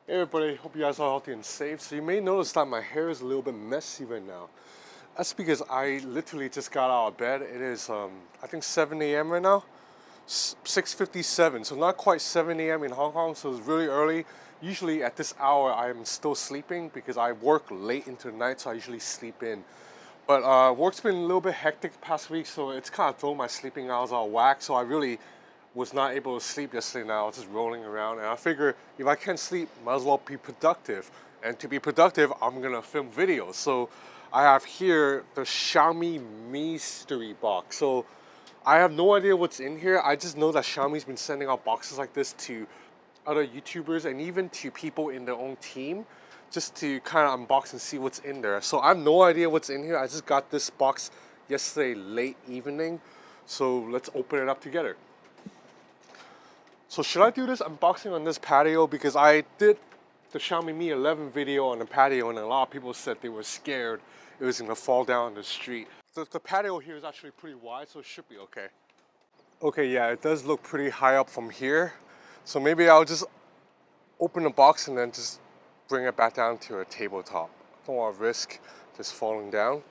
Hey everybody, hope you guys are healthy and safe. So you may notice that my hair is a little bit messy right now. That's because I literally just got out of bed. It is I think 7 a.m. right now. 6:57, so not quite 7 a.m. in Hong Kong, so it's really early. Usually at this hour I'm still sleeping because I work late into the night, so I usually sleep in. But work's been a little bit hectic the past week, so it's kind of thrown my sleeping hours out of whack. So I really was not able to sleep yesterday. Now I was just rolling around, and I figure if I can't sleep, might as well be productive. And to be productive, I'm gonna film videos. So I have here the Xiaomi MiStery box. So I have no idea what's in here. I just know that Xiaomi's been sending out boxes like this to other YouTubers and even to people in their own team just to kind of unbox and see what's in there. So I have no idea what's in here. I just got this box yesterday late evening. So let's open it up together. So should I do this unboxing on this patio? Because I did the Xiaomi Mi 11 video on the patio and a lot of people said they were scared it was gonna fall down the street. The patio here is actually pretty wide, so it should be okay. Okay, yeah, it does look pretty high up from here. So maybe I'll just open the box and then just bring it back down to a tabletop. I don't want to risk just falling down.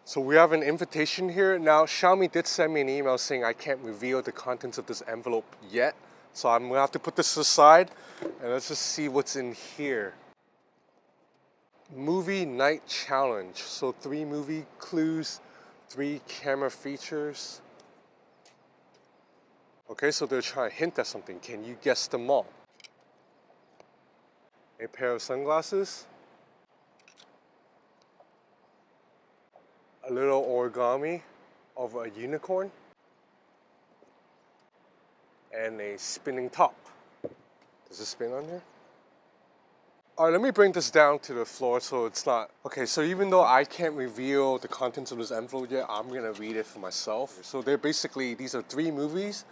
So we have an invitation here. Now, Xiaomi did send me an email saying I can't reveal the contents of this envelope yet. So I'm gonna have to put this aside and let's just see what's in here. Movie night challenge. So 3 movie clues, 3 camera features. Okay, so they're trying to hint at something. Can you guess them all? A pair of sunglasses, a little origami of a unicorn, and a spinning top. Does it spin on here? All right, let me bring this down to the floor so it's not... Okay, so even though I can't reveal the contents of this envelope yet, I'm gonna read it for myself. So they're basically, these are 3 movies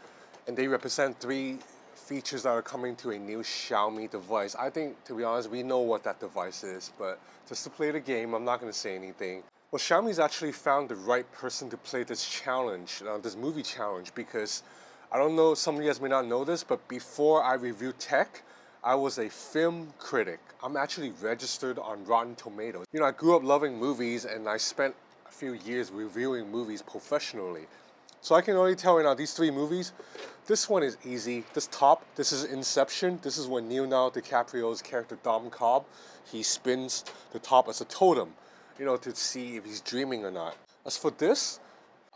and they represent 3 features that are coming to a new Xiaomi device. I think, to be honest, we know what that device is, but just to play the game, I'm not gonna say anything. Well, Xiaomi's actually found the right person to play this challenge, this movie challenge, because I don't know, some of you guys may not know this, but before I reviewed tech, I was a film critic. I'm actually registered on Rotten Tomatoes. You know, I grew up loving movies and I spent a few years reviewing movies professionally. So I can already tell right now, these 3 movies, this one is easy. This top, this is Inception. This is when Leonardo DiCaprio's character Dom Cobb, he spins the top as a totem, you know, to see if he's dreaming or not. As for this,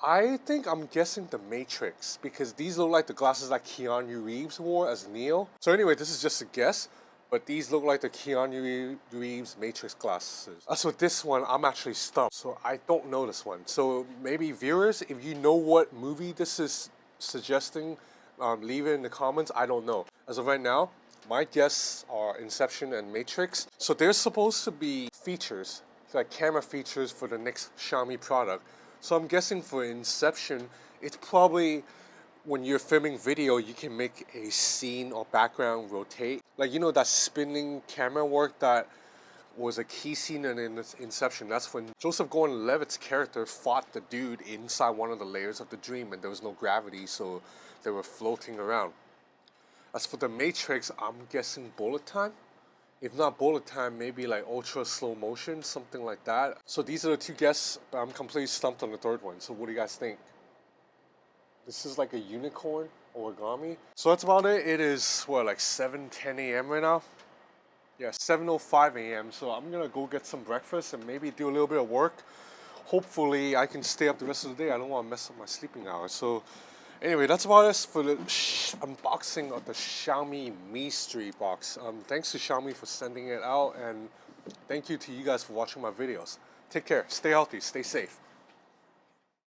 I think I'm guessing the Matrix because these look like the glasses that Keanu Reeves wore as Neo. So anyway, this is just a guess, but these look like the Keanu Reeves Matrix glasses. As for this one, I'm actually stumped, so I don't know this one. So maybe viewers, if you know what movie this is suggesting, leave it in the comments. I don't know. As of right now, my guess are Inception and Matrix. So there's supposed to be features, like camera features for the next Xiaomi product. So I'm guessing for Inception, it's probably when you're filming video, you can make a scene or background rotate. Like, you know, that spinning camera work that was a key scene in Inception. That's when Joseph Gordon-Levitt's character fought the dude inside one of the layers of the dream and there was no gravity, so they were floating around. As for the Matrix, I'm guessing bullet time. If not bullet time, maybe like ultra slow motion, something like that. So these are the 2 guesses, but I'm completely stumped on the 3rd one. So what do you guys think? This is like a unicorn origami. So that's about it. It is, what, like 7:10 a.m. right now? Yeah, 7:05 a.m. So I'm gonna go get some breakfast and maybe do a little bit of work. Hopefully I can stay up the rest of the day. I don't want to mess up my sleeping hours. So anyway, that's about it for the unboxing of the Xiaomi MiStery box. Thanks to Xiaomi for sending it out, and thank you to you guys for watching my videos. Take care, stay healthy, stay safe.